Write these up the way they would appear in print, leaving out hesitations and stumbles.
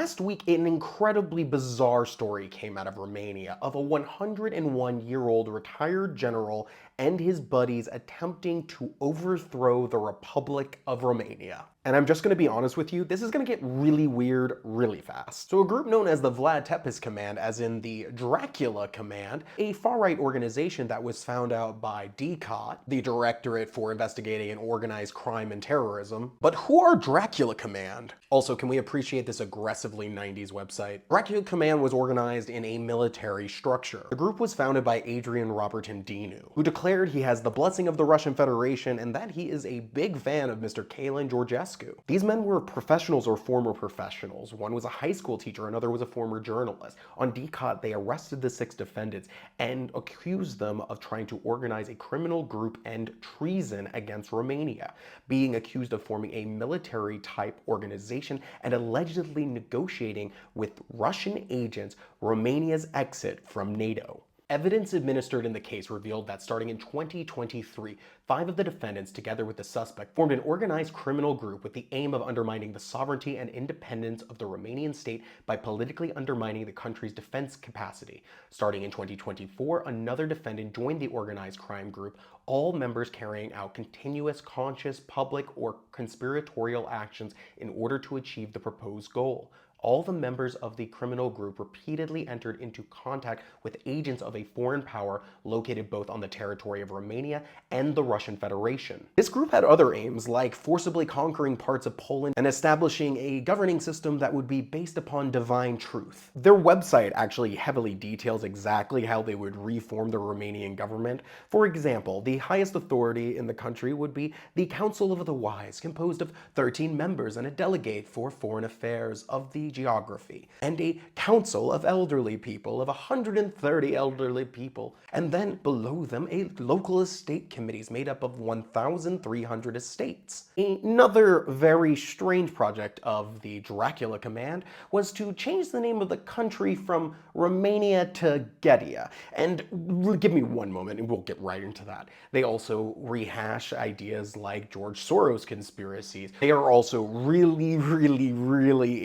Last week, an incredibly bizarre story came out of Romania of a 101-year-old retired general and his buddies attempting to overthrow the Republic of Romania. And I'm just going to be honest with you, this is going to get really weird really fast. So a group known as the Vlad Tepes Command, as in the Dracula Command, a far-right organization that was found out by DCOT, the Directorate for Investigating and Organized Crime and Terrorism. But who are Dracula Command? Also, can we appreciate this aggressively 90s website? Dracula Command was organized in a military structure. The group was founded by Adrian Robertin Dinu, who declared he has the blessing of the Russian Federation and that he is a big fan of Mr. Kalin Georgescu. These men were professionals or former professionals. One was a high school teacher, another was a former journalist. On DCOT, they arrested the 6 defendants and accused them of trying to organize a criminal group and treason against Romania, being accused of forming a military-type organization and allegedly negotiating with Russian agents Romania's exit from NATO. Evidence administered in the case revealed that starting in 2023, 5 of the defendants, together with the suspect, formed an organized criminal group with the aim of undermining the sovereignty and independence of the Romanian state by politically undermining the country's defense capacity. Starting in 2024, another defendant joined the organized crime group, all members carrying out continuous, conscious, public, or conspiratorial actions in order to achieve the proposed goal. All the members of the criminal group repeatedly entered into contact with agents of a foreign power located both on the territory of Romania and the Russian Federation. This group had other aims, like forcibly conquering parts of Poland and establishing a governing system that would be based upon divine truth. Their website actually heavily details exactly how they would reform the Romanian government. For example, the highest authority in the country would be the Council of the Wise, composed of 13 members and a delegate for foreign affairs of the geography, and a council of elderly people of 130 elderly people, and then below them a local estate committees made up of 1,300 estates. Another very strange project of the Dracula Command was to change the name of the country from Romania to Getia. And give me one moment and we'll get right into that. They also rehash ideas like George Soros conspiracies. They are also really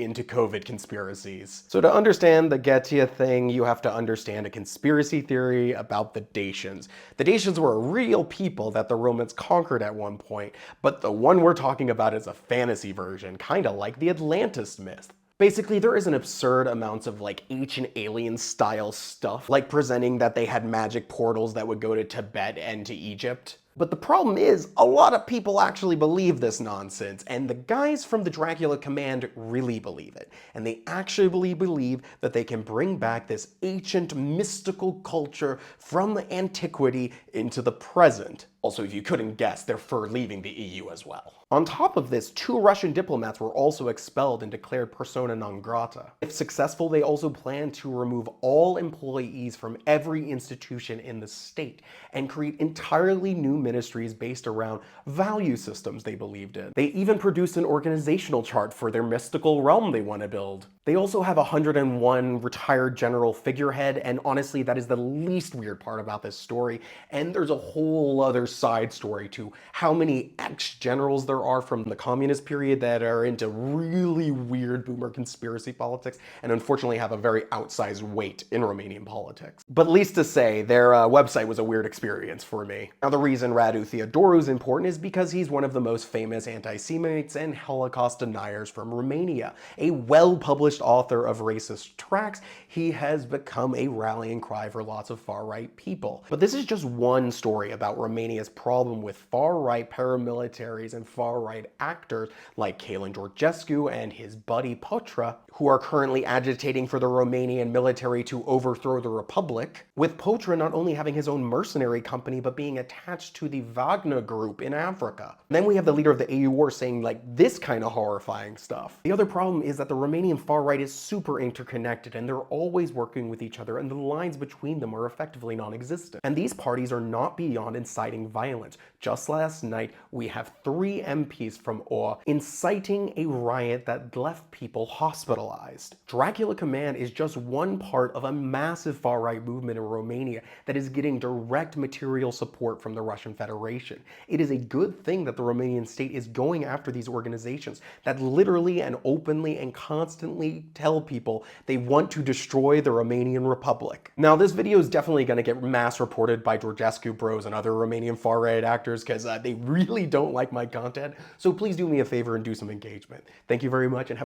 into COVID conspiracies. So to understand the Getia thing, you have to understand a conspiracy theory about the Dacians. The Dacians were a real people that the Romans conquered at one point, but the one we're talking about is a fantasy version, kind of like the Atlantis myth. Basically, there is an absurd amounts of like ancient alien style stuff, like presenting that they had magic portals that would go to Tibet and to Egypt. But the problem is, a lot of people actually believe this nonsense, and the guys from the Dracula Command really believe it. And they actually believe that they can bring back this ancient mystical culture from antiquity into the present. Also, if you couldn't guess, they're for leaving the EU as well. On top of this, 2 Russian diplomats were also expelled and declared persona non grata. If successful, they also plan to remove all employees from every institution in the state and create entirely new ministries based around value systems they believed in. They even produced an organizational chart for their mystical realm they want to build. They also have 101 retired general figurehead, and honestly, that is the least weird part about this story. And there's a whole other side story to how many ex-generals there are from the communist period that are into really weird boomer conspiracy politics, and unfortunately have a very outsized weight in Romanian politics. But least to say, their website was a weird experience for me. Now, the reason Radu Theodoru is important is because he's one of the most famous anti-Semites and Holocaust deniers from Romania. A well-published author of racist tracts, he has become a rallying cry for lots of far-right people. But this is just one story about Romania's problem with far-right paramilitaries and far-right actors like Kalin Georgescu and his buddy Potra, who are currently agitating for the Romanian military to overthrow the republic, with Potra not only having his own mercenary company but being attached to the Wagner group in Africa. And then we have the leader of the AUR saying like this kind of horrifying stuff. The other problem is that the Romanian far-right is super interconnected and they're always working with each other, and the lines between them are effectively non-existent. And these parties are not beyond inciting violence. Just last night, we have 3 MPs from OR inciting a riot that left people hospitalized. Dracula Command is just one part of a massive far-right movement in Romania that is getting direct material support from the Russian Federation. It is a good thing that the Romanian state is going after these organizations that literally and openly and constantly tell people they want to destroy the Romanian Republic. Now, this video is definitely going to get mass reported by Georgescu Bros and other Romanian far-right actors because they really don't like my content, so please do me a favor and do some engagement. Thank you very much and have